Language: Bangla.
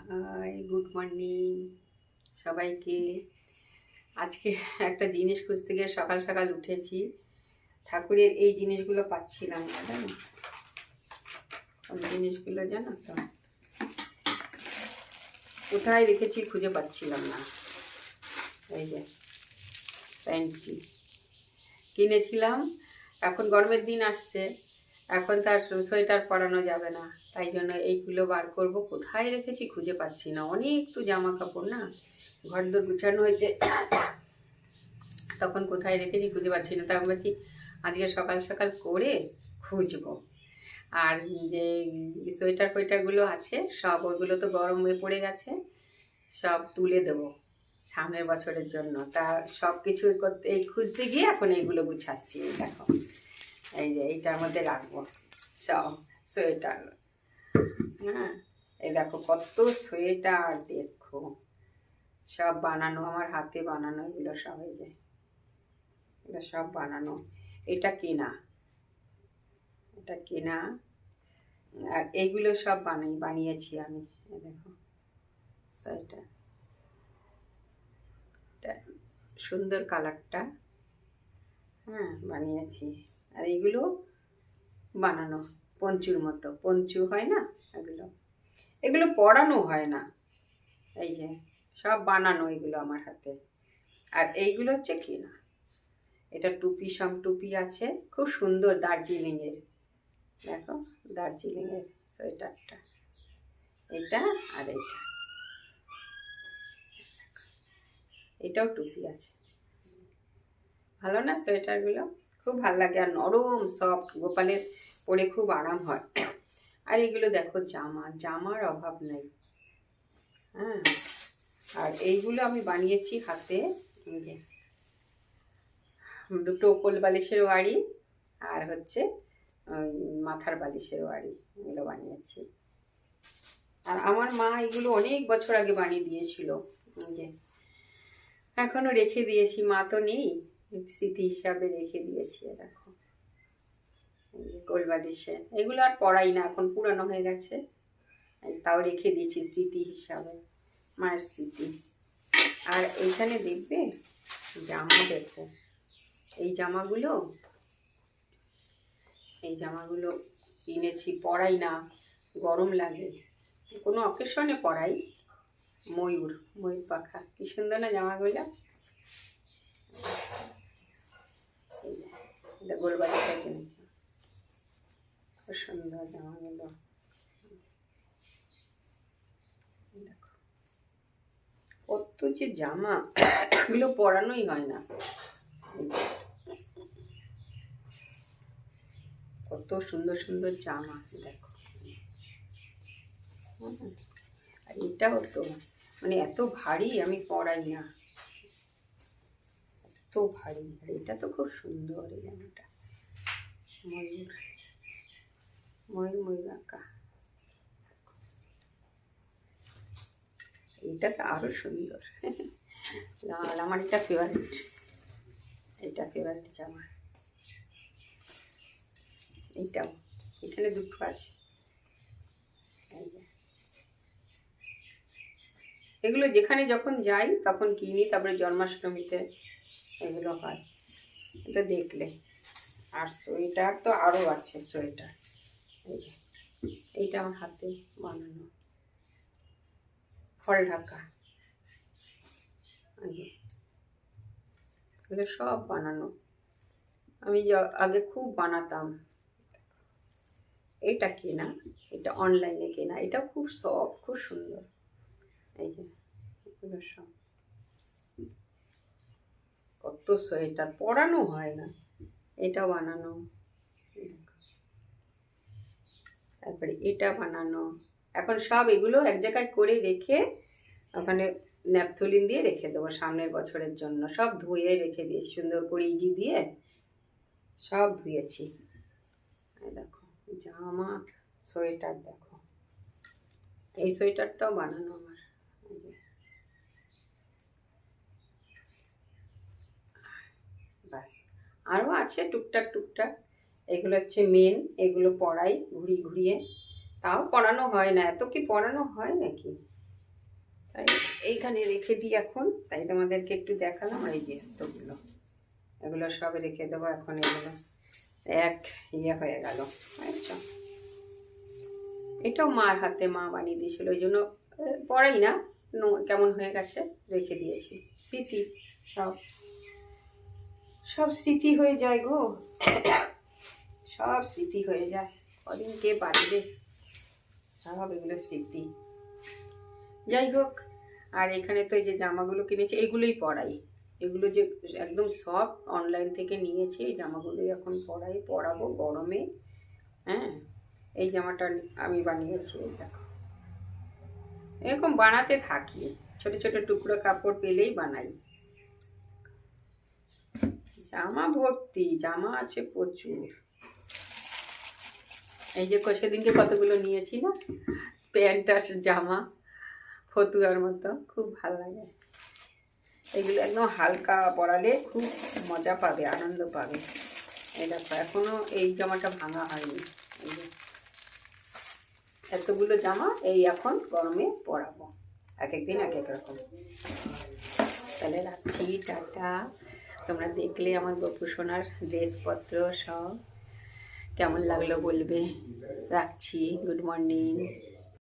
হাই, গুড মর্নিং সবাইকে। আজকে একটা জিনিস খুঁজতে গিয়ে সকাল সকাল উঠেছি। ঠাকুরের এই জিনিসগুলো পাচ্ছিলাম না, জানো? ওই জিনিসগুলো জানো তো কোথায় রেখেছি খুঁজে পাচ্ছিলাম না। এই যে প্যান্টটি কিনেছিলাম, এখন গরমের দিন আসছে, এখন তার সোয়েটার পরানো যাবে না, তাই জন্য এইগুলো বার করব। কোথায় রেখেছি খুঁজে পাচ্ছি না। অনেক তো জামা কাপড় না, ঘর দোর গুছানো হয়েছে, তখন কোথায় রেখেছি খুঁজে পাচ্ছি না। তাই আমি বলছি আজকে সকাল সকাল করে খুঁজবো। আর যে সোয়েটার ফোয়েটারগুলো আছে সব, ওইগুলো তো গরম হয়ে পড়ে গেছে, সব তুলে দেবো সামনের বছরের জন্য। তা সব কিছু করতে এই খুঁজতে গিয়ে এখন এইগুলো গুছাচ্ছি। এই দেখো, এই যে এইটার মধ্যে রাখবো সব সোয়েটার। হ্যাঁ, এই দেখো কত সোয়েটার, দেখো সব বানানো, আমার হাতে বানানো এগুলো সব। এই যে এটা সব বানানো, এটা কেনা, এটা কেনা। আর এইগুলো সব বানিয়েছি আমি। দেখো সোয়েটার, এটা সুন্দর কালারটা, হ্যাঁ বানিয়েছি। আর এইগুলো বানানো পঞ্চুর মতো, পঞ্চু হয় না এগুলো, এগুলো পরানো হয় না। এই যে সব বানানো এগুলো আমার হাতে। আর এইগুলো হচ্ছে কেনা। এটা টুপি, সব টুপি আছে, খুব সুন্দর দার্জিলিংয়ের। দেখো দার্জিলিংয়ের সোয়েটারটা, এটা আর এইটা, এটাও টুপি আছে। ভালো না সোয়েটারগুলো? খুব ভালো লাগে, আর নরম সফট, গোপালের পরে খুব আরাম হয়। আর এগুলো দেখো জামা, জামার অভাব নেই। হ্যাঁ, আর এইগুলো আমি বানিয়েছি হাতে। যে দুটো কোল বালিশের ওয়াড়ি আর হচ্ছে মাথার বালিশের ওয়াড়ি, এগুলো বানিয়েছি। আর আমার মা এগুলো অনেক বছর আগে বানিয়ে দিয়েছিল, যে এখনো রেখে দিয়েছি। মা তো নেই, স্মৃতি হিসাবে রেখে দিয়েছি। দেখো কোল বালিশে, এগুলো আর পরাই না, এখন পুরানো হয়ে গেছে, তাও রেখে দিয়েছি স্মৃতি হিসাবে, মায়ের স্মৃতি। আর এইখানে দেখবে জামা, দেখো এই জামাগুলো, এই জামাগুলো কিনেছি, পরাই না, গরম লাগে, কোনো অকেশনে পরাই। ময়ূর, ময়ূর পাখা, কি সুন্দর না জামাগুলো। এটা গোলবাড়িটা কিনেছি, খুব সুন্দর জামাগুলো। দেখো কত যে জামা, এগুলো পরানোই হয় না। কত সুন্দর সুন্দর জামা, দেখো। আর এটাও তো মানে এত ভারী, আমি পরাই না, এত ভারী। আর এটা তো খুব সুন্দর, এই জামাটা ময়ূর, ময়ূর ময়ূর আঁকা, এটা তো আরো সুন্দর। লাল, আমার এটা ফেভারিট, এটা ফেভারিট জামা। এইটাও, এখানে দুটো আছে। এই যে এগুলো যেখানে যখন যাই তখন কিনি, তারপরে জন্মাষ্টমীতে এগুলো হয়, এটা দেখলে। আর সোয়েটার তো আরও আছে, সোয়েটার এই যে এইটা আমার হাতে বানানো, ফল ঢাকা, এগুলো সব বানানো। আমি আগে খুব বানাতাম। এটা কেনা, এটা অনলাইনে কেনা, এটা খুব সফট, খুব সুন্দর। এই যে এগুলো সব, কত সোয়েটার পরানো হয় না, এটা বানানো। তারপরে এটা বানানো। এখন সব এগুলো এক জায়গায় করে রেখে ওখানে ন্যাপথলিন দিয়ে রেখে দেবো সামনের বছরের জন্য। সব ধুয়ে রেখে দিয়েছি সুন্দর করে, ইজি দিয়ে সব ধুয়েছি। দেখো জামা, সোয়েটার, দেখো এই সোয়েটারটাও বানানো আমার। বাস, আরও আছে টুকটাক টুকটাক, এগুলো হচ্ছে মেন, এগুলো পরাই ঘুরিয়ে ঘুরিয়ে, তাও পরানো হয় না। এত কি পরানো হয় নাকি? তাই এইখানে রেখে দিই এখন, তাই তোমাদেরকে একটু দেখালাম। এই যে এতগুলো, এগুলো সব রেখে দেবো এখন। এগুলো এক হয়ে গেল, বুঝছো? এটাও মার হাতে, মা বানিয়ে দিয়েছিল, ওই জন্য পড়াই না, কেমন হয়ে গেছে, রেখে দিয়েছি। স্মৃতি, সব সব স্মৃতি হয়ে যায় গো, সব স্মৃতি হয়ে যায়। কদিন কে বাঁচবে, সব এগুলো স্মৃতি। যাই হোক, আর এখানে তো এই যে জামাগুলো কিনেছি, এগুলোই পরাই। এগুলো যে একদম সব অনলাইন থেকে নিয়েছি, এই জামাগুলোই এখন পরাবো গরমে। হ্যাঁ, এই জামাটা আমি বানিয়েছি, এই দেখো। এরকম বানাতে থাকি, ছোট ছোট টুকরো কাপড় পেলেই বানাই। জামা ভর্তি, জামা আছে প্রচুর। এই যে সেদিনকে কতগুলো নিয়েছি না, প্যান্ট আর জামা, ফতুয়ার মতো, খুব ভালো লাগে। এগুলো একদম হালকা পরালে খুব মজা পাবে, আনন্দ পাবে। এই দেখো, এখনো এই জামাটা ভাঙা হয়নি। এই যে এতগুলো জামা, এই এখন গরমে পরাবো, এক একদিন এক এক রকম। তাহলে রাখছি, টাটা। তোমরা দেখলে আমার গপু সোনার ড্রেসপত্র সব, কেমন লাগলো বলবে। রাখছি, গুড মর্নিং।